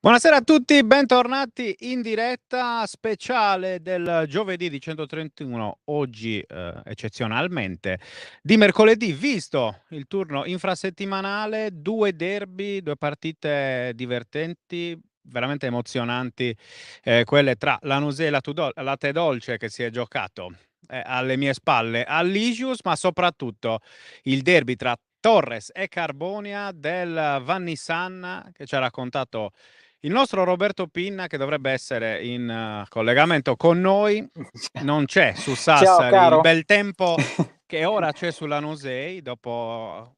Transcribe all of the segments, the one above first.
Buonasera a tutti, bentornati in diretta speciale del giovedì di 131, oggi eccezionalmente di mercoledì, visto il turno infrasettimanale, due derby, due partite divertenti, veramente emozionanti, quelle tra Lanusei e la Tedolce che si è giocato alle mie spalle all'Isius, ma soprattutto il derby tra Torres e Carbonia del Vannissan che ci ha raccontato il nostro Roberto Pinna, che dovrebbe essere in collegamento con noi, non c'è su Ciao Sassari il caro. bel tempo che ora c'è sulla Nusei, dopo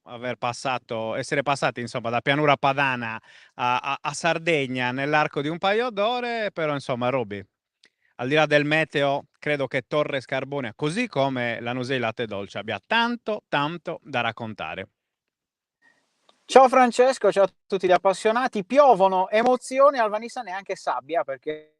essere passati insomma da Pianura Padana a Sardegna nell'arco di un paio d'ore, però insomma Roby, al di là del meteo, credo che Torres Carbonia, così come la Nusei Latte Dolce, abbia tanto tanto da raccontare. Ciao Francesco, ciao a tutti gli appassionati. Piovono emozioni, al Vanissa neanche sabbia perché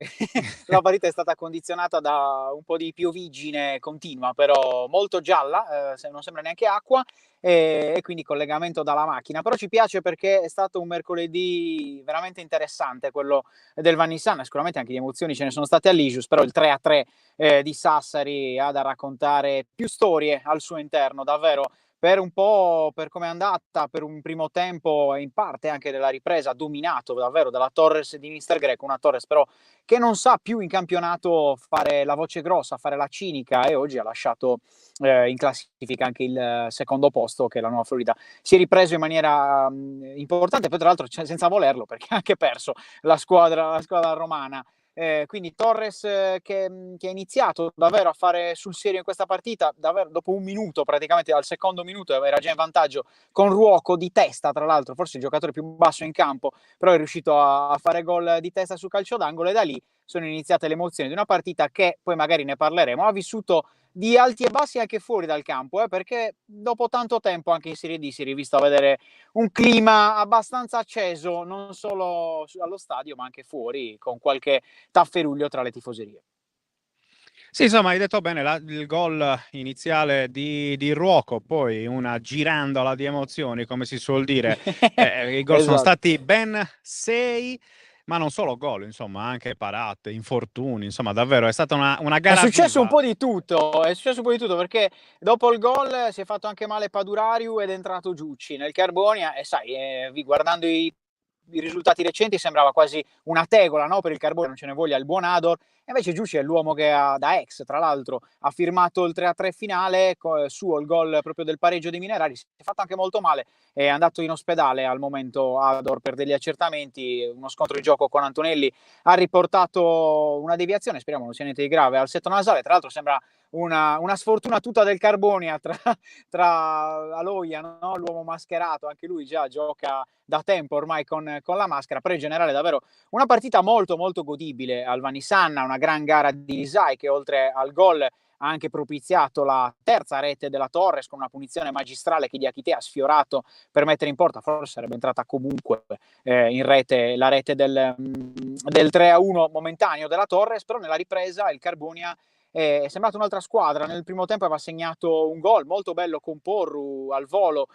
la partita è stata condizionata da un po' di pioviggine continua, però molto gialla, non sembra neanche acqua, e quindi collegamento dalla macchina. Però ci piace perché è stato un mercoledì veramente interessante quello del Vannissan. Sicuramente anche di emozioni ce ne sono state all'Isius, però il 3-3 di Sassari ha da raccontare più storie al suo interno, davvero. Per un po', per come è andata, per un primo tempo e in parte anche della ripresa, dominato davvero dalla Torres di Mister Greco, una Torres però che non sa più in campionato fare la voce grossa, fare la cinica, e oggi ha lasciato in classifica anche il secondo posto, che è la Nuova Florida. Si è ripreso in maniera importante, poi tra l'altro senza volerlo, perché ha anche perso la squadra romana. Quindi Torres che ha iniziato davvero a fare sul serio in questa partita, davvero dopo un minuto, praticamente dal secondo minuto era già in vantaggio con Ruoco di testa, tra l'altro forse il giocatore più basso in campo, però è riuscito a fare gol di testa su calcio d'angolo, e da lì sono iniziate le emozioni di una partita che, poi magari ne parleremo, ha vissuto di alti e bassi anche fuori dal campo, perché dopo tanto tempo anche in Serie D si è rivisto a vedere un clima abbastanza acceso, non solo allo stadio ma anche fuori, con qualche tafferuglio tra le tifoserie. Sì, insomma, hai detto bene, il gol iniziale di Ruoco, poi una girandola di emozioni, come si suol dire. I gol sono Esatto. stati ben sei, ma non solo gol, insomma, anche parate, infortuni, insomma, davvero è stata una È gara successo un viva. po' di tutto, è successo un po' di tutto, perché dopo il gol si è fatto anche male Padurariu ed è entrato Giucci nel Carbonia, e sai, guardando i risultati recenti sembrava quasi una tegola, no, per il Carbonia, non ce ne voglia il buon Ador, e invece Giucci è l'uomo che da ex, tra l'altro, ha firmato il 3-3 finale, suo il gol proprio del pareggio dei Minerali, si è fatto anche molto male, è andato in ospedale al momento Ador per degli accertamenti, uno scontro di gioco con Antonelli ha riportato una deviazione, speriamo non sia niente di grave, al setto nasale. Tra l'altro sembra una sfortuna tutta del Carbonia tra Aloia, no? L'uomo mascherato, anche lui già gioca da tempo ormai con la maschera, però in generale davvero una partita molto molto godibile al Vanisanna, una gran gara di Isai che oltre al gol ha anche propiziato la terza rete della Torres con una punizione magistrale che Diakité ha sfiorato per mettere in porta, forse sarebbe entrata comunque in rete la rete del 3-1 momentaneo della Torres, però nella ripresa il Carbonia è sembrato un'altra squadra. Nel primo tempo aveva segnato un gol molto bello con Porru al volo,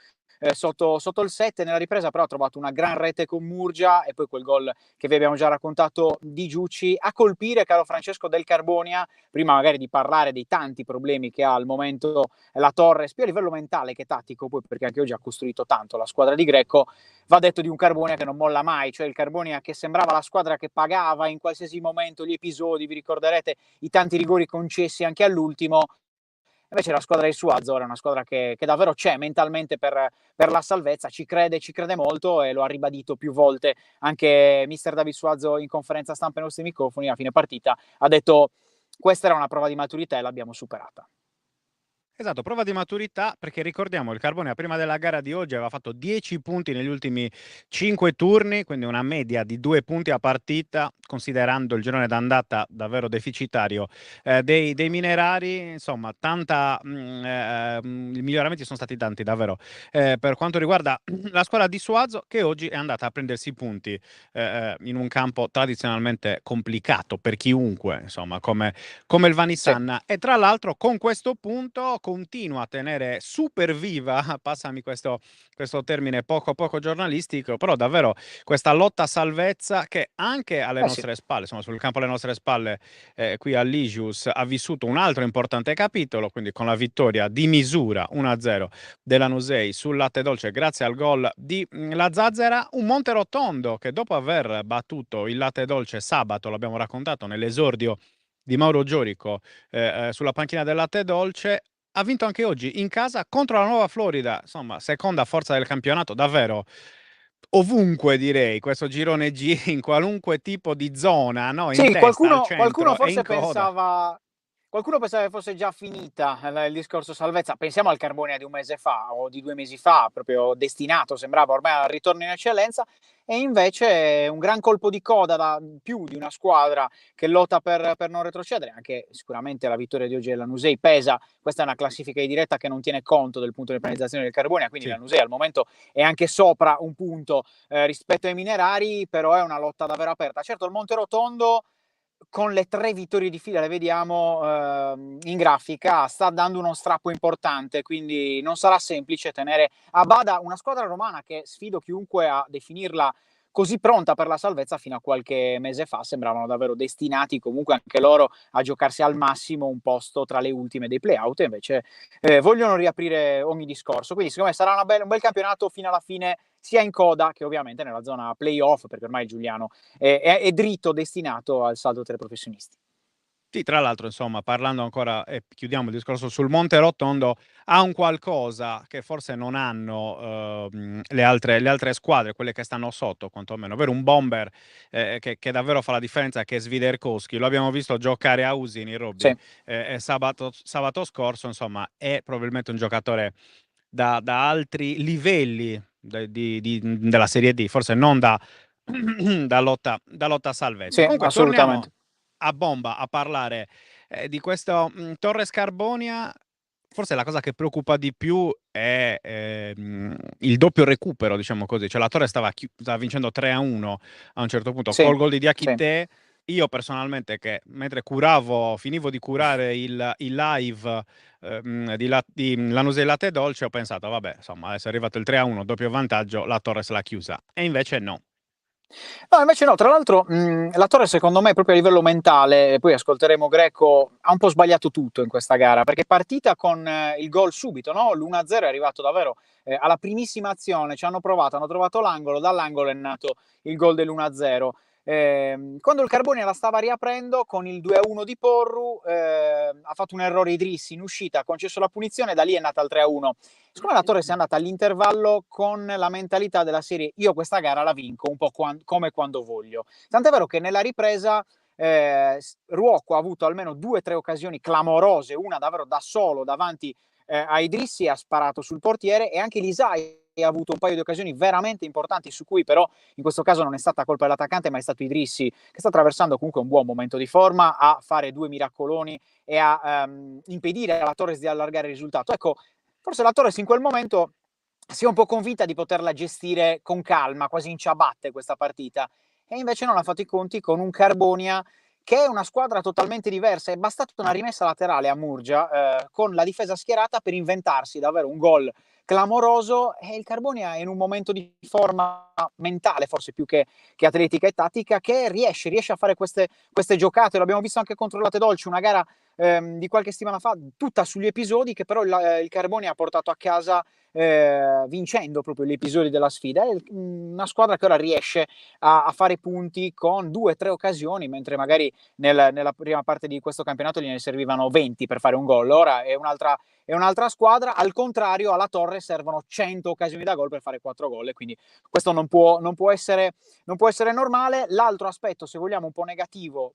sotto il 7, nella ripresa però ha trovato una gran rete con Murgia, e poi quel gol che vi abbiamo già raccontato di Giucci a colpire, caro Francesco, del Carbonia, prima magari di parlare dei tanti problemi che ha al momento la Torres, più a livello mentale che tattico, poi perché anche oggi ha costruito tanto la squadra di Greco. Va detto di un Carbonia che non molla mai, cioè il Carbonia che sembrava la squadra che pagava in qualsiasi momento gli episodi, vi ricorderete i tanti rigori concessi anche all'ultimo. Invece la squadra di Suazo è una squadra che davvero c'è mentalmente per la salvezza, ci crede molto, e lo ha ribadito più volte anche mister David Suazo in conferenza stampa ai nostri microfoni a fine partita, ha detto questa era una prova di maturità e l'abbiamo superata. Esatto, prova di maturità, perché ricordiamo il Carbone prima della gara di oggi aveva fatto 10 punti negli ultimi 5 turni, quindi una media di 2 punti a partita, considerando il girone d'andata davvero deficitario dei minerari, insomma, i miglioramenti sono stati tanti davvero. Per quanto riguarda la squadra di Suazo, che oggi è andata a prendersi i punti in un campo tradizionalmente complicato per chiunque, insomma, come il Sì. Vanisanna, e tra l'altro con questo punto continua a tenere super viva, passami questo termine poco giornalistico, però davvero questa lotta a salvezza che anche alle Sì. nostre spalle, insomma sul campo alle nostre spalle, qui all'Igius ha vissuto un altro importante capitolo, quindi con la vittoria di misura 1-0 della Nusei sul latte dolce grazie al gol di la Zazzera, un Monterotondo che dopo aver battuto il latte dolce sabato, l'abbiamo raccontato nell'esordio di Mauro Giorico sulla panchina del latte dolce, ha vinto anche oggi in casa contro la Nuova Florida, insomma seconda forza del campionato, davvero ovunque direi, questo girone G in qualunque tipo di zona, no? In Sì, testa, al qualcuno centro e in forse coda. qualcuno pensava che fosse già finita il discorso salvezza. Pensiamo al Carbonia di un mese fa o di 2 mesi fa, proprio destinato, sembrava ormai al ritorno in eccellenza, e invece è un gran colpo di coda da più di una squadra che lotta per non retrocedere. Anche sicuramente la vittoria di oggi della Nusei pesa. Questa è una classifica di diretta che non tiene conto del punto di penalizzazione del Carbonia, quindi Sì. la Nusei al momento è anche sopra un punto rispetto ai minerari, però è una lotta davvero aperta. Certo, il Monterotondo con le 3 vittorie di fila, le vediamo in grafica, sta dando uno strappo importante, quindi non sarà semplice tenere a bada una squadra romana che sfido chiunque a definirla così pronta per la salvezza. Fino a qualche mese fa sembravano davvero destinati comunque anche loro a giocarsi al massimo un posto tra le ultime dei playout, e invece vogliono riaprire ogni discorso. Quindi secondo me sarà un bel campionato fino alla fine, sia in coda che ovviamente nella zona playoff, perché ormai il Giuliano è dritto destinato al saldo tra i professionisti. Sì, tra l'altro, insomma, parlando ancora, e chiudiamo il discorso sul Monterotondo, ha un qualcosa che forse non hanno le altre squadre, quelle che stanno sotto, quantomeno, ovvero un bomber che davvero fa la differenza, che è Swiderkowski. Lo abbiamo visto giocare a Usini, Robby, Sì, sabato scorso, insomma, è probabilmente un giocatore da altri livelli della Serie D, forse non da lotta a salvezza. sì, Comunque, torniamo assolutamente. a bomba a parlare di questo Torres Carbonia. Forse la cosa che preoccupa di più è il doppio recupero, diciamo così. Cioè la Torre stava vincendo 3-1 a un certo punto Sì, col gol di sì. Diakité. Io personalmente, che mentre finivo di curare il live di Lanusei Latte Dolce, ho pensato, vabbè, insomma, adesso è arrivato il 3-1, doppio vantaggio, la Torres l'ha chiusa. E invece no. No, invece no, tra l'altro la Torre secondo me proprio a livello mentale, e poi ascolteremo Greco, ha un po' sbagliato tutto in questa gara, perché è partita con il gol subito, no? L'1-0 è arrivato davvero alla primissima azione, ci hanno provato, hanno trovato l'angolo, dall'angolo è nato il gol dell'1-0. Quando il Carbonia la stava riaprendo con il 2-1 di Porru, ha fatto un errore Idrissi in uscita, ha concesso la punizione, da lì è nata il 3-1. Siccome la Torre si è andata all'intervallo con la mentalità della serie io questa gara la vinco un po' come quando voglio, tant'è vero che nella ripresa Ruocco ha avuto almeno 2 o 3 occasioni clamorose, una davvero da solo davanti a Idrissi e ha sparato sul portiere, e anche Lisai ha avuto un paio di occasioni veramente importanti su cui però in questo caso non è stata colpa dell'attaccante, ma è stato Idrissi che sta attraversando comunque un buon momento di forma a fare 2 miracoloni e a impedire alla Torres di allargare il risultato. Ecco, forse la Torres in quel momento si è un po' convinta di poterla gestire con calma, quasi in ciabatte questa partita, e invece non ha fatto i conti con un Carbonia che è una squadra totalmente diversa. È bastata una rimessa laterale a Murgia con la difesa schierata per inventarsi davvero un gol clamoroso, e il Carbonia è in un momento di forma mentale forse più che atletica e tattica, che riesce a fare queste giocate. L'abbiamo visto anche contro la Tedolci, una gara di qualche settimana fa, tutta sugli episodi che però il Carbonia ha portato a casa vincendo proprio gli episodi della sfida. È una squadra che ora riesce a fare punti con 2 o 3 occasioni, mentre magari nella prima parte di questo campionato gliene servivano 20 per fare un gol. Ora è un'altra squadra, al contrario alla Torre servono 100 occasioni da gol per fare 4 gol, e quindi questo non può essere normale. L'altro aspetto, se vogliamo, un po' negativo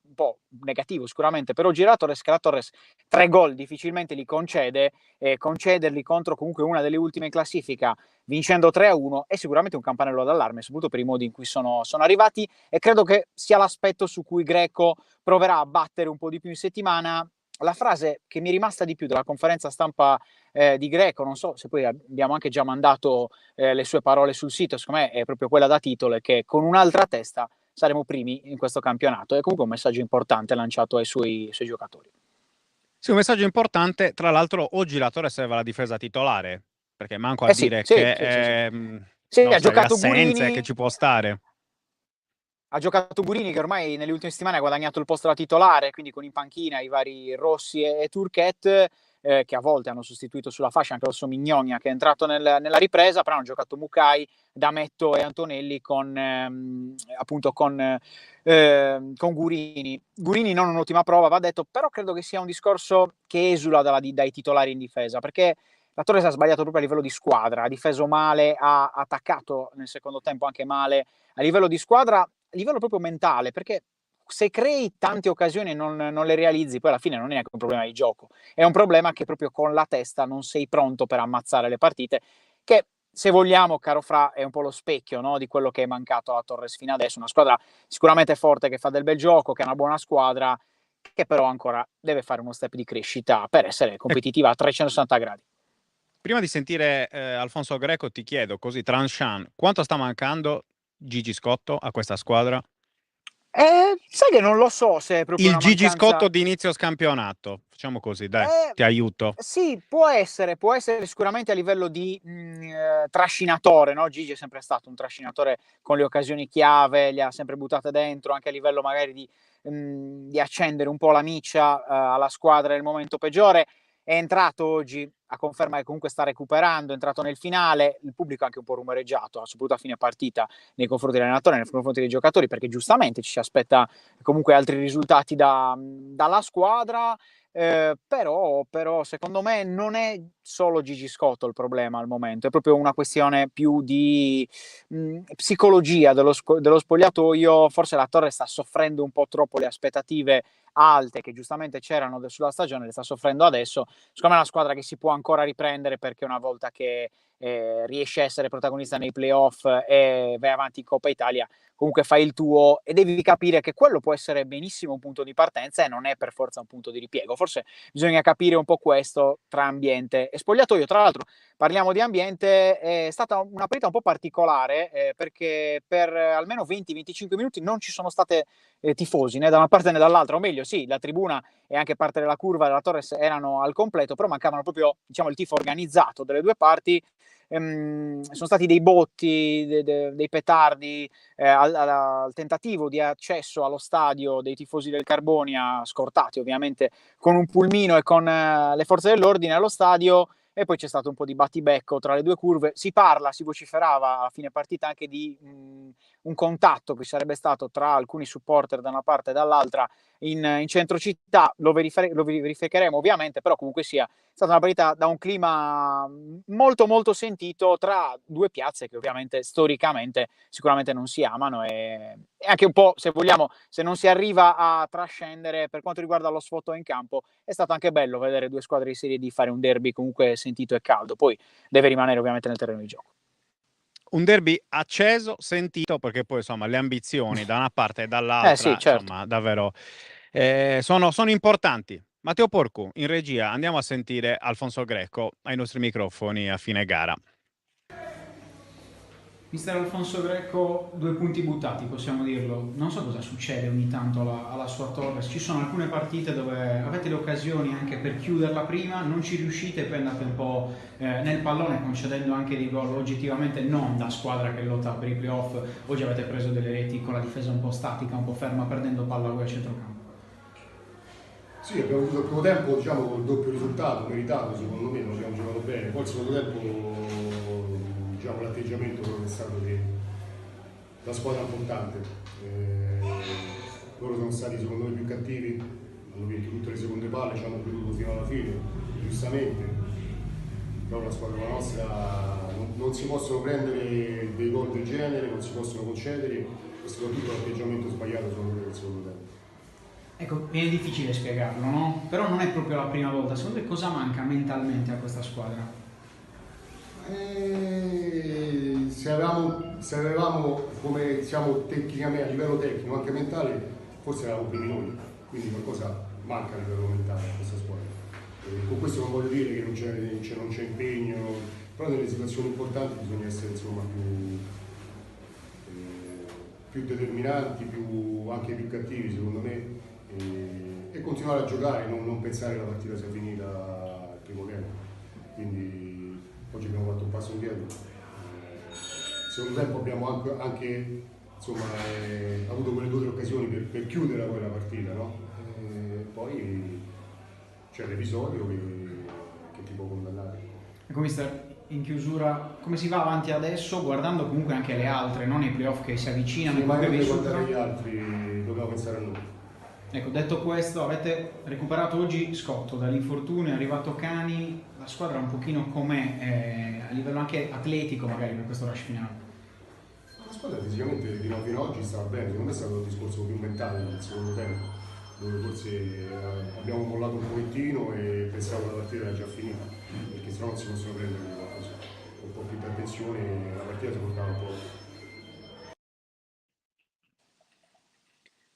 sicuramente per oggi la Torres, che la Torres 3 gol difficilmente li concede, e concederli contro comunque una delle ultime in classifica vincendo 3-1 è sicuramente un campanello d'allarme, soprattutto per i modi in cui sono arrivati, e credo che sia l'aspetto su cui Greco proverà a battere un po' di più in settimana. La frase che mi è rimasta di più della conferenza stampa di Greco, non so se poi abbiamo anche già mandato le sue parole sul sito, secondo me è proprio quella da titolo, è che con un'altra testa saremo primi in questo campionato. È comunque un messaggio importante lanciato ai suoi giocatori. Sì, un messaggio importante. Tra l'altro, oggi la Torres aveva la difesa titolare, perché manco a Eh sì, dire sì, sì, sì, sì. che Sì, no, ha sai, le giocato assenze che Gurini, ci può stare. ha giocato Gurini che ormai nelle ultime settimane ha guadagnato il posto da titolare, quindi con in panchina i vari Rossi e Turquette, che a volte hanno sostituito sulla fascia anche Rosso Mignonia che è entrato nella ripresa, però hanno giocato Mucai, Dametto e Antonelli con appunto con Gurini. Gurini non un'ottima prova, va detto, però credo che sia un discorso che esula dai titolari in difesa, perché la Torres ha sbagliato proprio a livello di squadra, ha difeso male, ha attaccato nel secondo tempo anche male a livello di squadra, a livello proprio mentale, perché se crei tante occasioni e non le realizzi, poi alla fine non è neanche un problema di gioco, è un problema che proprio con la testa non sei pronto per ammazzare le partite, che se vogliamo, caro Fra, è un po' lo specchio, no, di quello che è mancato alla Torres fino adesso, una squadra sicuramente forte, che fa del bel gioco, che è una buona squadra, che però ancora deve fare uno step di crescita per essere E competitiva a 360 gradi. prima di sentire Alfonso Greco, ti chiedo così, tranchant, quanto sta mancando Gigi Scotto a questa squadra? Sai che non lo so se è proprio Il una Gigi mancanza. Scotto di inizio scampionato, facciamo così, dai, ti aiuto. Sì, può essere sicuramente a livello di trascinatore, no? Gigi è sempre stato un trascinatore con le occasioni chiave, le ha sempre buttate dentro, anche a livello magari di accendere un po' la miccia alla squadra nel momento peggiore. È entrato oggi a conferma che comunque sta recuperando, è entrato nel finale, il pubblico ha anche un po' rumoreggiato, soprattutto a fine partita nei confronti dell'allenatore, nei confronti dei giocatori, perché giustamente ci si aspetta comunque altri risultati dalla squadra. Però secondo me non è solo Gigi Scotto il problema al momento, è proprio una questione più di psicologia dello spogliatoio. Forse la Torre sta soffrendo un po' troppo le aspettative alte che giustamente c'erano sulla stagione, le sta soffrendo adesso. Secondo me è una squadra che si può ancora riprendere, perché una volta che riesce a essere protagonista nei playoff e vai avanti in Coppa Italia, comunque fai il tuo e devi capire che quello può essere benissimo un punto di partenza e non è per forza un punto di ripiego. Forse bisogna capire un po' questo tra ambiente e spogliatoio. Tra l'altro, parliamo di ambiente, è stata una partita un po' particolare perché per almeno 20-25 minuti non ci sono state tifosi né da una parte né dall'altra, o meglio sì, la tribuna e anche parte della curva della Torres erano al completo, però mancavano proprio, diciamo, il tifo organizzato delle due parti. Sono stati dei botti, dei petardi al tentativo di accesso allo stadio dei tifosi del Carbonia, scortati ovviamente con un pulmino e con le forze dell'ordine allo stadio, e poi c'è stato un po' di battibecco tra le due curve. Si vociferava a fine partita anche di un contatto che sarebbe stato tra alcuni supporter da una parte e dall'altra in centro città. Lo verificheremo ovviamente, però comunque sia stata una partita da un clima molto molto sentito tra due piazze che ovviamente storicamente sicuramente non si amano, e anche un po', se vogliamo, se non si arriva a trascendere per quanto riguarda lo sfottò in campo, è stato anche bello vedere due squadre di Serie D fare un derby comunque sentito e caldo. Poi deve rimanere ovviamente nel terreno di gioco. Un derby acceso, sentito, perché poi insomma le ambizioni da una parte e Sì, dall'altra, certo. insomma, davvero sono importanti. Matteo Porcu, in regia, andiamo a sentire Alfonso Greco ai nostri microfoni a fine gara. Mister Alfonso Greco, due punti buttati, possiamo dirlo. Non so cosa succede ogni tanto alla sua Torres. Ci sono alcune partite dove avete le occasioni anche per chiuderla prima, non ci riuscite e poi andate un po' nel pallone, concedendo anche dei gol oggettivamente non da squadra che lotta per i playoff. Oggi avete preso delle reti con la difesa un po' statica, un po' ferma, perdendo palla voi a centrocampo. Sì, abbiamo avuto il primo tempo, diciamo, con il doppio risultato, meritato secondo me, non abbiamo giocato bene. Poi il secondo tempo, diciamo, l'atteggiamento è stato da squadra importante. Loro sono stati secondo me più cattivi, hanno vinto tutte le seconde palle, ci hanno creduto fino alla fine, giustamente. Però la squadra nostra non si possono prendere dei gol del genere, non si possono concedere, e soprattutto l'atteggiamento sbagliato secondo me del secondo tempo. Ecco, viene difficile spiegarlo, no? Però non è proprio la prima volta. Secondo te cosa manca mentalmente a questa squadra? Se avevamo come siamo tecnicamente, a livello tecnico, anche mentale, forse eravamo primi noi, quindi qualcosa manca a livello mentale a questa squadra. Con questo non voglio dire che non c'è impegno, però nelle situazioni importanti bisogna essere insomma più determinanti, anche più cattivi secondo me. e continuare a giocare, non pensare che la partita sia finita al primo tempo. Quindi oggi abbiamo fatto un passo indietro. Secondo tempo abbiamo anche insomma, avuto quelle 2 o 3 occasioni per chiudere poi la partita, no? Poi c'è l'episodio che ti può condannare. Ecco, mister, in chiusura, come si va avanti adesso, guardando comunque anche le altre, non i playoff che si avvicinano? Sì, ma che non vi devo superano? guardare gli altri, dobbiamo pensare a noi. Ecco, detto questo, avete recuperato oggi Scotto dall'infortunio, è arrivato Cani, la squadra un pochino com'è, a livello anche atletico magari per questo rush finale? La squadra fisicamente fino ad oggi stava bene, secondo me è stato il discorso più mentale nel secondo tempo, dove forse abbiamo mollato un pochettino e pensavo che la partita era già finita, perché sennò non si possono prendere qualcosa. Un po' più di attenzione, la partita si portava un po'.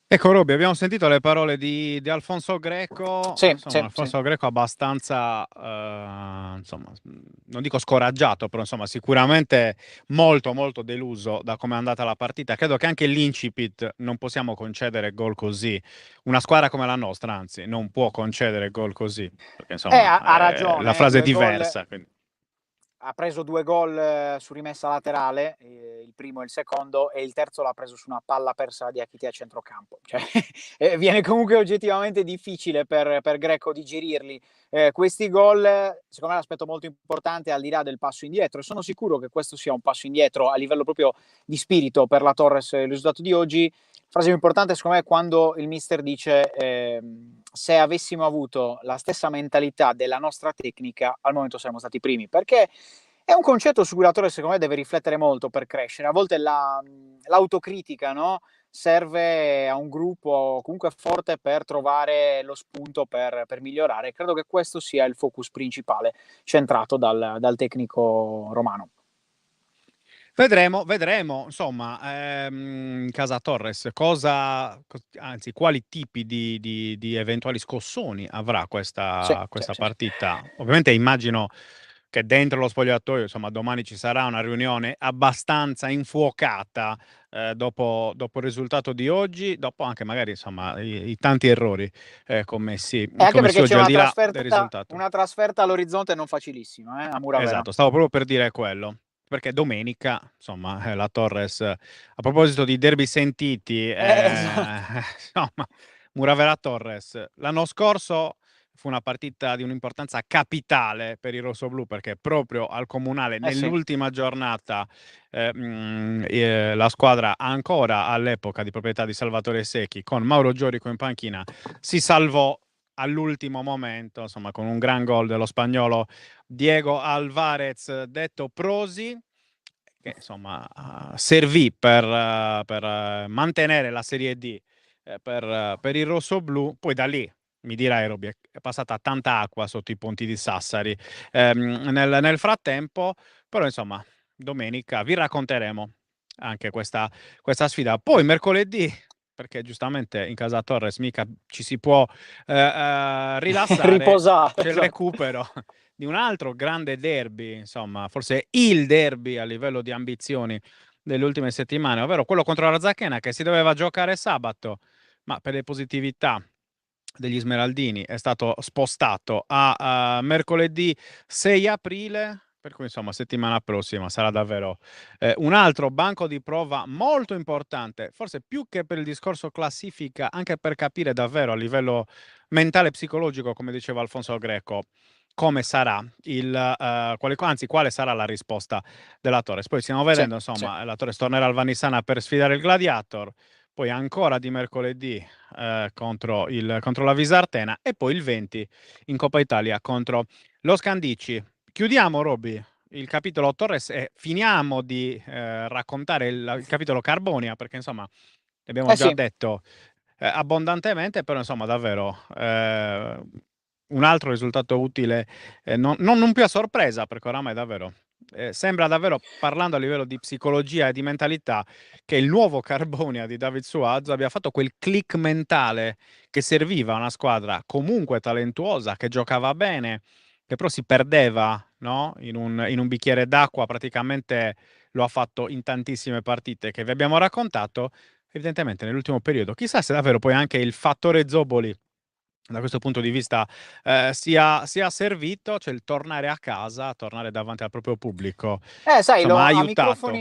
Ecco Roby, abbiamo sentito le parole di Alfonso Greco, Sì, insomma sì, sì. Alfonso Greco abbastanza, insomma, non dico scoraggiato, però insomma sicuramente molto molto deluso da come è andata la partita. Credo che anche l'incipit non possiamo concedere gol così. Una squadra come la nostra, anzi, non può concedere gol così, perché insomma Ha la ragione, frase è 2 gol. diversa. Quindi. Ha preso 2 gol su rimessa laterale, il primo e il secondo, e il terzo l'ha preso su una palla persa di Achiti a centrocampo. Cioè, viene comunque oggettivamente difficile per Greco digerirli. Questi gol, secondo me, l'aspetto molto importante al di là del passo indietro, e sono sicuro che questo sia un passo indietro a livello proprio di spirito per la Torres, il risultato di oggi. La frase più importante secondo me è quando il mister dice se avessimo avuto la stessa mentalità della nostra tecnica al momento saremmo stati primi, perché è un concetto su cui la Torre secondo me deve riflettere molto per crescere. A volte l'autocritica, no? Serve a un gruppo comunque forte per trovare lo spunto per migliorare. Credo che questo sia il focus principale centrato dal tecnico romano. Vedremo, insomma, Casa Torres, anzi, quali tipi di eventuali scossoni avrà Sì, questa sì. partita. Ovviamente immagino che dentro lo spogliatoio, insomma, domani ci sarà una riunione abbastanza infuocata dopo il risultato di oggi, dopo anche magari, insomma, i tanti errori commessi, E anche perché commessi c'è oggi, al di là del risultato. una trasferta all'orizzonte non facilissima, a Muravera. Esatto, stavo proprio per dire quello, perché domenica, insomma, la Torres, a proposito di derby sentiti, Esatto. insomma, Muravera Torres, l'anno scorso fu una partita di un'importanza capitale per i rossoblù, perché proprio al Comunale, Sì. nell'ultima giornata, la squadra ancora all'epoca di proprietà di Salvatore Secchi, con Mauro Giorico in panchina, si salvò all'ultimo momento, insomma, con un gran gol dello spagnolo Diego Alvarez, detto Prosi, che insomma servì per mantenere la Serie D per il rossoblù. Poi da lì, mi dirai Roby, è passata tanta acqua sotto i ponti di Sassari nel frattempo, però insomma domenica vi racconteremo anche questa sfida. Poi mercoledì, perché giustamente in casa Torres mica ci si può rilassare, Riposato. c'è il Esatto. recupero di un altro grande derby, insomma, forse il derby a livello di ambizioni delle ultime settimane, ovvero quello contro la Razzachena, che si doveva giocare sabato, ma per le positività degli Smeraldini è stato spostato a mercoledì 6 aprile, per cui insomma settimana prossima sarà davvero un altro banco di prova molto importante, forse più che per il discorso classifica, anche per capire davvero a livello mentale e psicologico, come diceva Alfonso Greco, come sarà quale sarà la risposta della Torres. Poi stiamo Sì, vedendo, sì. insomma, la Torres tornerà al Vanissana per sfidare il Gladiator, poi ancora di mercoledì contro la Visartena e poi il 20 in Coppa Italia contro lo Scandicci. Chiudiamo, Roby, il capitolo Torres e finiamo di raccontare il capitolo Carbonia, perché insomma l'abbiamo già Sì. detto abbondantemente, però insomma davvero un altro risultato utile, non più a sorpresa, perché oramai davvero sembra davvero, parlando a livello di psicologia e di mentalità, che il nuovo Carbonia di David Suaz abbia fatto quel click mentale che serviva a una squadra comunque talentuosa, che giocava bene, che però si perdeva, no? In un bicchiere d'acqua, praticamente lo ha fatto in tantissime partite che vi abbiamo raccontato, evidentemente nell'ultimo periodo. Chissà se davvero poi anche il fattore Zoboli da questo punto di vista sia servito, cioè il tornare a casa, tornare davanti al proprio pubblico, Sai, insomma, ha a aiutato.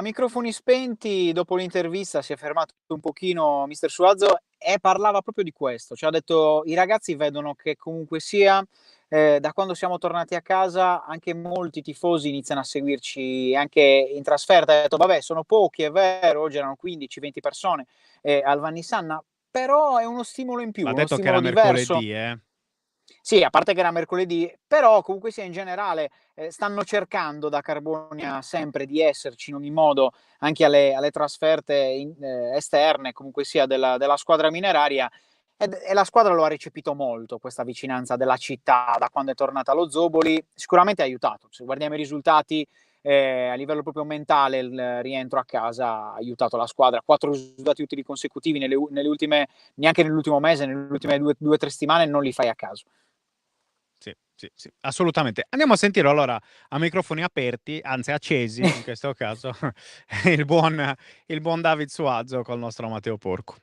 microfoni spenti, dopo l'intervista si è fermato un pochino mister Suazo e parlava proprio di questo. Cioè ha detto: "I ragazzi vedono che comunque sia, da quando siamo tornati a casa anche molti tifosi iniziano a seguirci anche in trasferta". Ha detto: "Vabbè, sono pochi, è vero, oggi erano 15, 20 persone, al Vannissanna, però è uno stimolo in più, Va uno detto che era stimolo diverso". mercoledì, eh. Sì, a parte che era mercoledì, però comunque sia in generale, stanno cercando da Carbonia sempre di esserci in ogni modo, anche alle trasferte esterne, comunque sia della squadra mineraria, e la squadra lo ha recepito molto, questa vicinanza della città da quando è tornata allo Zoboli. Sicuramente ha aiutato. Se guardiamo i risultati, a livello proprio mentale, il rientro a casa ha aiutato la squadra. 4 risultati utili consecutivi nelle ultime, neanche nell'ultimo mese, nelle ultime 2 o 3 settimane non li fai a caso. Sì, sì, sì, assolutamente. Andiamo a sentirlo allora a microfoni aperti, anzi accesi in questo caso, il buon il buon David Suazo col nostro Matteo Porco.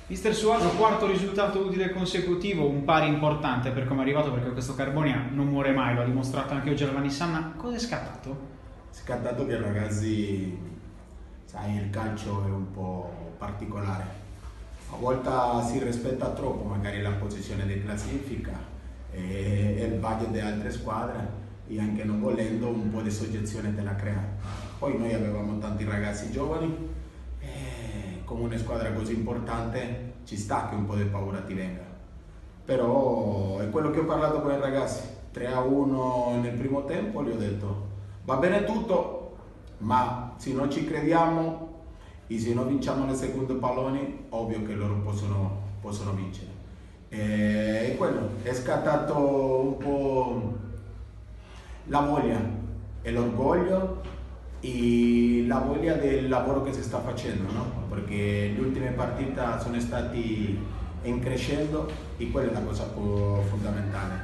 Mister Suazo, quarto risultato utile consecutivo, un pari importante per come è arrivato, perché questo Carbonia non muore mai, lo ha dimostrato anche oggi al Vannissanna. Cosa è scattato? Scattato che ragazzi, sai, il calcio è un po' particolare. A volte si rispetta troppo magari la posizione di classifica e il budget di altre squadre e anche non volendo un po' di soggezione te la crea. Poi noi avevamo tanti ragazzi giovani e come una squadra così importante ci sta che un po' di paura ti venga. Però è quello che ho parlato con i ragazzi, 3-1 nel primo tempo, gli ho detto va bene tutto, ma se non ci crediamo e se non vinciamo le seconde palloni, ovvio che loro possono vincere. E quello, è scattato un po' la voglia e l'orgoglio e la voglia del lavoro che si sta facendo, no? Perché le ultime partite sono stati in crescendo e quella è la cosa fondamentale.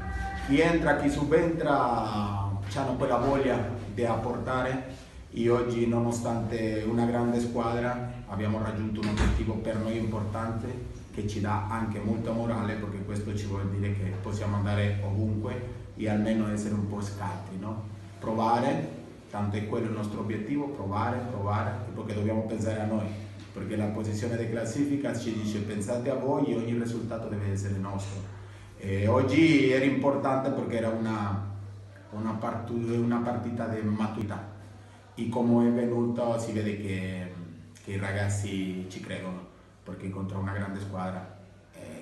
Chi entra, chi subentra, hanno quella voglia di apportare e oggi, nonostante una grande squadra, abbiamo raggiunto un obiettivo per noi importante che ci dà anche molta morale, perché questo ci vuol dire che possiamo andare ovunque e almeno essere un po' scaltri, no? Provare, tanto è quello il nostro obiettivo, provare, perché dobbiamo pensare a noi, perché la posizione di classifica ci dice pensate a voi e ogni risultato deve essere nostro. E oggi era importante perché era una partita di maturità e come è venuto si vede che i ragazzi ci credono, perché contro una grande squadra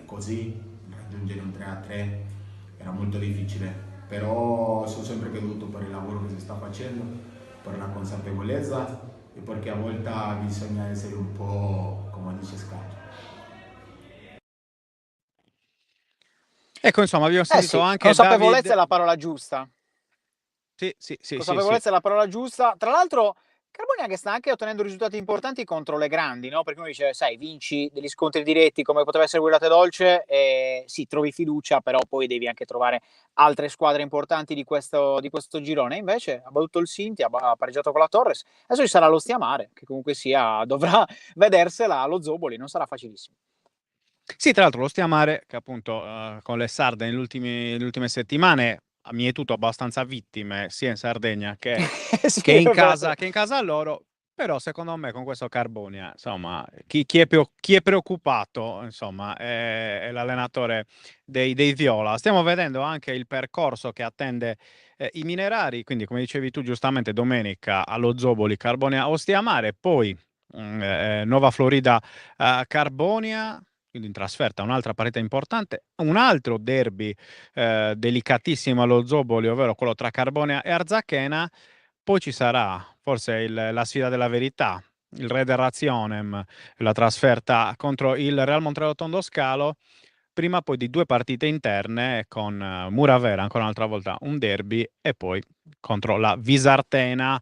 così raggiungere un 3-3 era molto difficile, però sono sempre creduto per il lavoro che si sta facendo, per la consapevolezza e perché a volte bisogna essere un po', come dice Scatto. Ecco, insomma, abbiamo Eh sentito sì, anche consapevolezza è David. la parola giusta. Sì, sì, sì, sì, sì. Consapevolezza è la parola giusta. Tra l'altro, Carbonia che sta anche ottenendo risultati importanti contro le grandi, no? Perché uno dice, sai, vinci degli scontri diretti come poteva essere Guidate Dolce, e sì, trovi fiducia, però poi devi anche trovare altre squadre importanti di questo girone. Invece ha battuto il Sinti, ha pareggiato con la Torres. Adesso ci sarà lo Stiamare, che comunque sia, dovrà vedersela allo Zoboli, non sarà facilissimo. Sì, tra l'altro lo Stiamare, che appunto con le sarde nelle ultime settimane ha mietuto abbastanza vittime sia in Sardegna Sì, che è in vero. casa loro, però secondo me con questo Carbonia, insomma, chi è preoccupato, insomma, è l'allenatore dei Viola. Stiamo vedendo anche il percorso che attende i minerari, quindi come dicevi tu giustamente domenica allo Zoboli, Carbonia Ostiamare, poi Nuova Florida Carbonia, quindi in trasferta, un'altra partita importante, un altro derby delicatissimo allo Zoboli, ovvero quello tra Carbonia e Arzachena. Poi ci sarà forse la sfida della verità, il Re del Razionem, la trasferta contro il Real Montrello Tondo Scalo, prima poi di due partite interne con Muravera, ancora un'altra volta un derby, e poi contro la Visartena.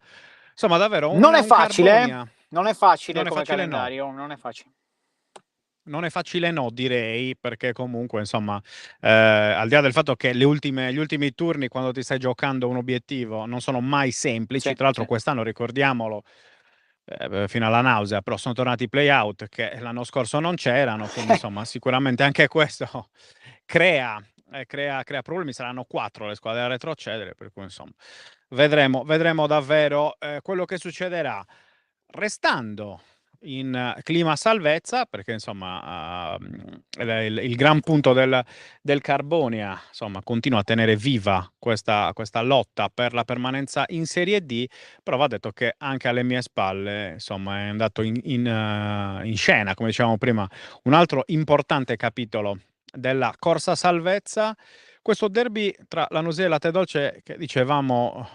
Insomma, davvero Non è un facile, Carbonia. non è facile Non è come facile, no. calendario, non è facile. Non è facile, no, direi, perché comunque, insomma, al di là del fatto che gli ultimi turni, quando ti stai giocando un obiettivo, non sono mai semplici. Sì, Tra l'altro, sì. quest'anno, ricordiamolo, fino alla nausea, però sono tornati i play-out che l'anno scorso non c'erano, quindi insomma sicuramente anche questo crea problemi. Saranno 4 le squadre a retrocedere, per cui insomma vedremo davvero quello che succederà. Restando in clima salvezza, perché insomma il gran punto del Carbonia insomma continua a tenere viva questa lotta per la permanenza in Serie D, però va detto che anche alle mie spalle insomma è andato in scena, come dicevamo prima, un altro importante capitolo della corsa salvezza. Questo derby tra Lanusei e Latte Dolce che dicevamo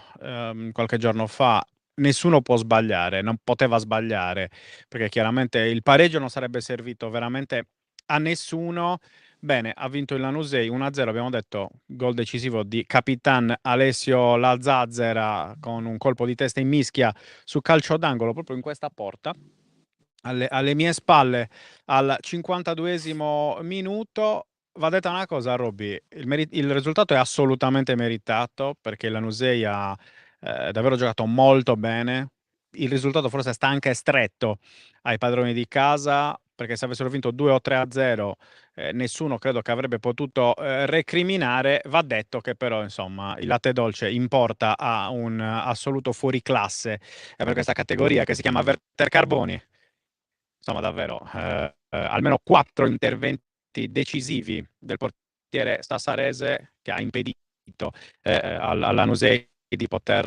qualche giorno fa, nessuno può sbagliare, non poteva sbagliare, perché chiaramente il pareggio non sarebbe servito veramente a nessuno. Bene, ha vinto il Lanusei 1-0, abbiamo detto, gol decisivo di Capitan Alessio Lazazzera con un colpo di testa in mischia su calcio d'angolo proprio in questa porta. Alle mie spalle al 52esimo minuto. Va detta una cosa, Robby, il risultato è assolutamente meritato perché la Lanusei ha davvero giocato molto bene. Il risultato forse sta anche stretto ai padroni di casa, perché se avessero vinto 2 o 3-0, nessuno credo che avrebbe potuto recriminare. Va detto che però, insomma, il Latte Dolce in porta ha un assoluto fuoriclasse per questa categoria che si chiama Werder Carboni. Insomma, davvero, almeno 4 interventi decisivi del portiere stassarese che ha impedito alla Lanusei di poter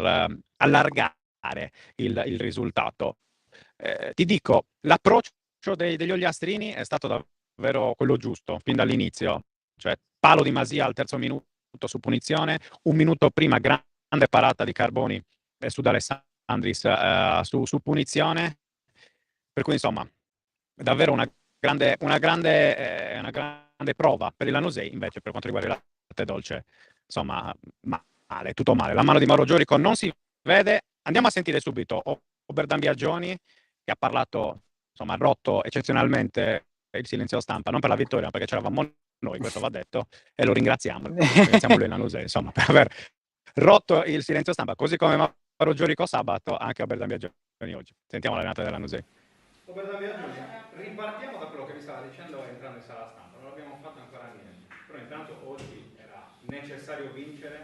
allargare il risultato. Ti dico, l'approccio degli Ogliastrini è stato davvero quello giusto fin dall'inizio, cioè palo di Masia al terzo minuto su punizione, un minuto prima grande parata di Carboni su D'Alessandris su punizione, per cui insomma davvero una grande prova per il Lanusei. Invece per quanto riguarda il Latte Dolce, insomma male, tutto male. La mano di Mauro Giorico non si vede. Andiamo a sentire subito Oberdan Biagioni che ha parlato, insomma ha rotto eccezionalmente il silenzio stampa, non per la vittoria ma perché c'eravamo noi, questo va detto, e lo ringraziamo lui e Lanusei insomma per aver rotto il silenzio stampa, così come Mauro Giorico sabato, anche Oberdan Biagioni oggi. Sentiamo la nata della Lanusei. Roberto Biagioni, ripartiamo da quello che vi stava dicendo entrando in sala stampa, non abbiamo fatto ancora niente, però intanto oggi era necessario vincere,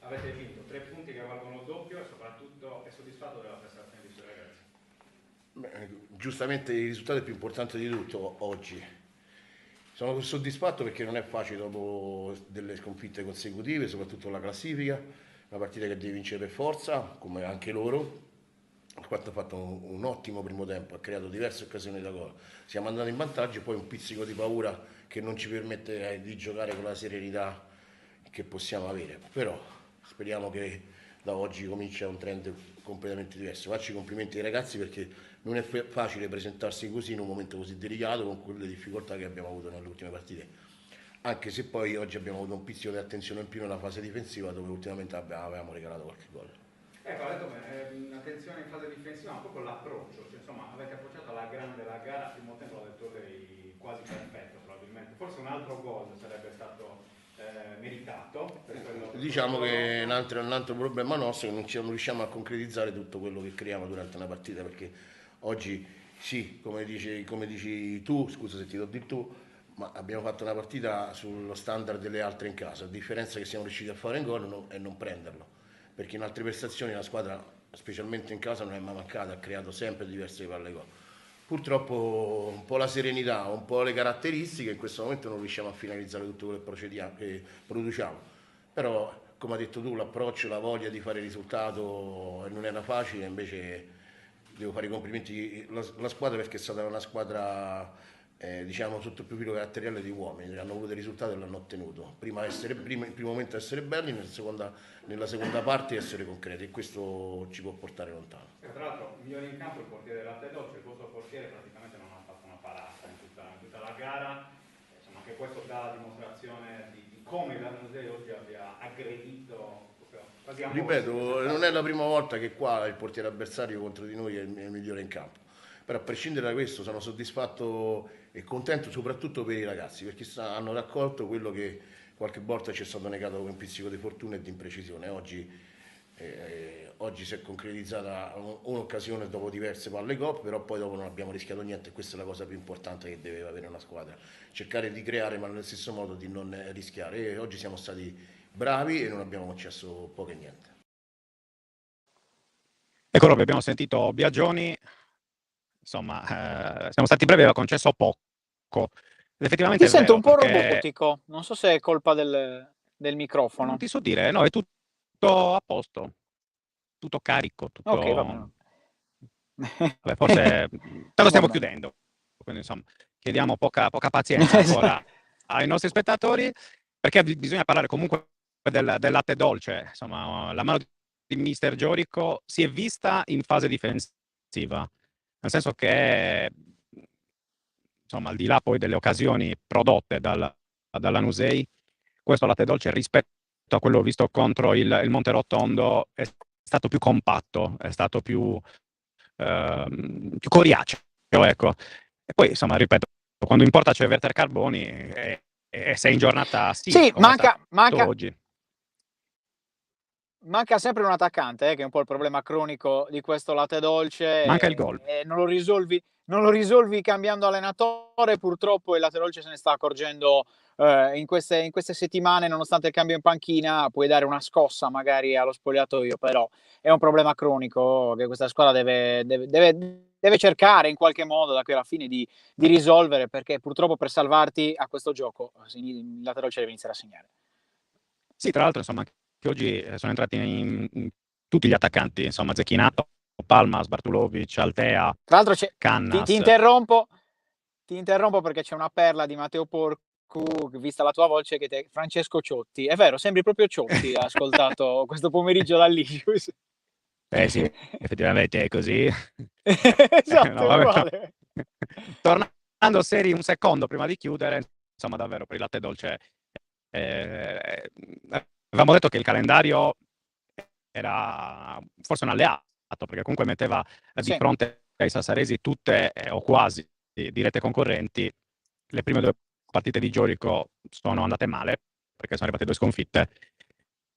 avete vinto 3 punti che valgono il doppio e soprattutto è soddisfatto della prestazione di suoi ragazzi. Giustamente il risultato è più importante di tutto oggi. Sono soddisfatto perché non è facile dopo delle sconfitte consecutive, soprattutto la classifica, una partita che devi vincere per forza, come anche loro. Il Quattro ha fatto un ottimo primo tempo, ha creato diverse occasioni da gol. Siamo andati in vantaggio, poi un pizzico di paura che non ci permette di giocare con la serenità che possiamo avere. Però speriamo che da oggi comincia un trend completamente diverso. Faccio i complimenti ai ragazzi perché non è facile presentarsi così in un momento così delicato con quelle difficoltà che abbiamo avuto nelle ultime partite. Anche se poi oggi abbiamo avuto un pizzico di attenzione in più nella fase difensiva dove ultimamente avevamo regalato qualche gol. Ecco, ha detto bene, attenzione in fase difensiva, ma proprio l'approccio, cioè, insomma avete approcciato alla grande la gara, al primo tempo l'ha detto lei quasi perfetto probabilmente, forse un altro gol sarebbe stato meritato. Diciamo che un altro problema nostro è che non riusciamo a concretizzare tutto quello che creiamo durante una partita, perché oggi sì, come dici tu, scusa se ti do di tu, ma abbiamo fatto una partita sullo standard delle altre in casa, a differenza che siamo riusciti a fare un gol e non prenderlo. Perché in altre prestazioni la squadra, specialmente in casa, non è mai mancata, ha creato sempre diverse palle gol. Purtroppo un po' la serenità, un po' le caratteristiche, in questo momento non riusciamo a finalizzare tutto quello che produciamo. Però, come hai detto tu, l'approccio, la voglia di fare risultato non era facile, invece devo fare i complimenti alla squadra perché è stata una squadra diciamo sotto il profilo caratteriale di uomini, hanno avuto dei risultati e l'hanno ottenuto. In primo momento essere belli, nella seconda parte essere concreti e questo ci può portare lontano. Tra l'altro, migliore in campo il portiere del Latte Dolce, il vostro portiere praticamente non ha fatto una parata in tutta la gara, insomma che questo dà la dimostrazione di come la Lanusei oggi abbia aggredito. Ripeto, non è la prima volta che qua il portiere avversario contro di noi è il migliore in campo. Però a prescindere da questo sono soddisfatto e contento soprattutto per i ragazzi perché hanno raccolto quello che qualche volta ci è stato negato con un pizzico di fortuna e di imprecisione. Oggi Oggi si è concretizzata un'occasione dopo diverse palle gol, però poi dopo non abbiamo rischiato niente. Questa è la cosa più importante che deve avere una squadra: cercare di creare, ma nello stesso modo di non rischiare. E oggi siamo stati bravi e non abbiamo concesso poco e niente. Ecco, Roby, abbiamo sentito Biagioni, insomma, siamo stati brevi, aveva concesso poco. Effettivamente Ti è sento vero, un po' perché robotico, non so se è colpa del non microfono. ti so dire, no, è tutto a posto, tutto carico, Ok, va tutto... bene. Vabbè, forse tanto Va stiamo bene. chiudendo, quindi insomma chiediamo poca pazienza ancora Esatto. ai nostri spettatori, perché bisogna parlare comunque del latte dolce. Insomma, la mano di mister Giorico si è vista in fase difensiva, nel senso che, insomma, al di là poi delle occasioni prodotte dalla Lanusei, questo latte dolce rispetto a quello visto contro il Monterotondo è stato più compatto, è stato più coriaceo, ecco. E poi, insomma, ripeto, quando importa c'è Werder Carboni e sei in giornata Sì, come è stato manca oggi. sempre un attaccante, che è un po' il problema cronico di questo latte dolce, Manca il gol. e non lo risolvi cambiando allenatore. Purtroppo il latte dolce se ne sta accorgendo in queste settimane. Nonostante il cambio in panchina, puoi dare una scossa magari allo spogliatoio, però è un problema cronico che questa squadra deve cercare in qualche modo da qui alla fine di risolvere, perché purtroppo per salvarti a questo gioco il latte dolce deve iniziare a segnare. Sì, tra l'altro, insomma, che oggi sono entrati in tutti gli attaccanti, insomma, Zecchinato, Palmas, Bartulovic, Altea, Tra l'altro ti Cannas. interrompo perché c'è una perla di Matteo Porcu, vista la tua voce, che è Francesco Ciotti. È vero, sembri proprio Ciotti, ha ascoltato questo pomeriggio dall'Igius. Sì, effettivamente è così. Esatto, No, è vabbè, uguale. Tornando seri un secondo prima di chiudere, insomma, davvero per il latte dolce avevamo detto che il calendario era forse un alleato, perché comunque metteva di Sì. fronte ai sassaresi tutte o quasi dirette concorrenti. Le prime due partite di Giorico sono andate male, perché sono arrivate 2 sconfitte,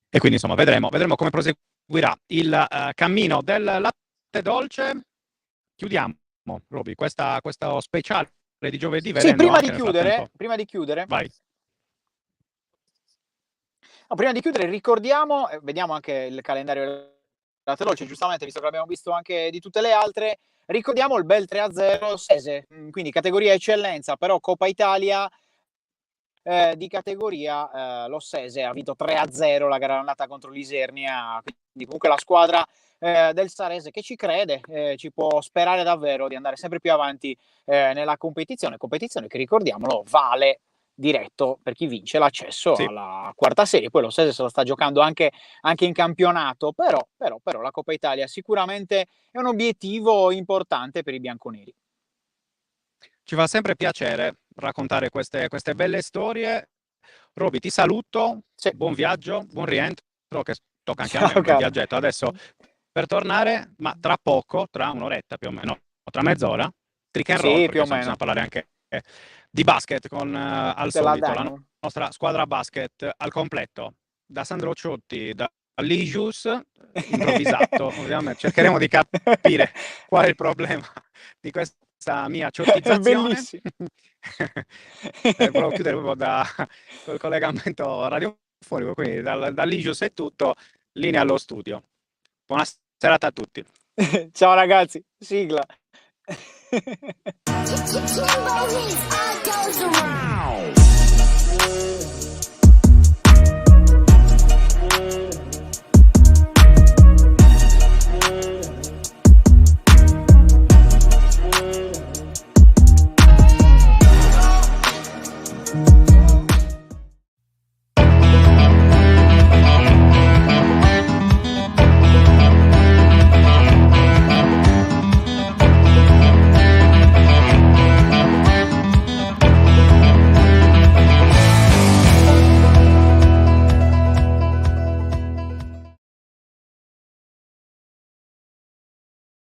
e quindi insomma vedremo come proseguirà il cammino del latte dolce. Chiudiamo, Roby, questo speciale di giovedì, Sì, vedendo prima anche di nel frattempo. chiudere, Vai. no, prima di chiudere ricordiamo, vediamo anche il calendario del latte dolce, giustamente, visto che l'abbiamo visto anche di tutte le altre, ricordiamo il bel 3-0 Sese, quindi categoria eccellenza, però Coppa Italia di categoria. Lo Sese ha vinto 3-0 la gara andata contro l'Isernia, quindi comunque la squadra del Sarese che ci crede, ci può sperare davvero di andare sempre più avanti nella competizione che, ricordiamolo, vale diretto per chi vince l'accesso Sì. alla quarta serie. Poi lo Sese se lo sta giocando anche in campionato, però la Coppa Italia sicuramente è un obiettivo importante per i bianconeri. Ci fa sempre piacere raccontare queste belle storie. Roby, ti saluto, Sì. buon viaggio, buon rientro, che tocca anche a Ciao, me, un bel caro. viaggetto adesso per tornare, ma tra poco, tra un'oretta più o meno, o tra mezz'ora, trick and roll, Sì, perché più o insomma, meno. bisogna parlare anche di basket con al Te la solito la danno. nostra squadra basket al completo, da Sandro Ciotti, da Ligius, improvvisato, ovviamente cercheremo di capire qual è il problema di questa mia È ciottizzazione. bellissimo. Volevo chiudere proprio col collegamento radiofonico, quindi dall'Igius è tutto, linea allo studio. Buona serata a tutti. Ciao ragazzi, sigla.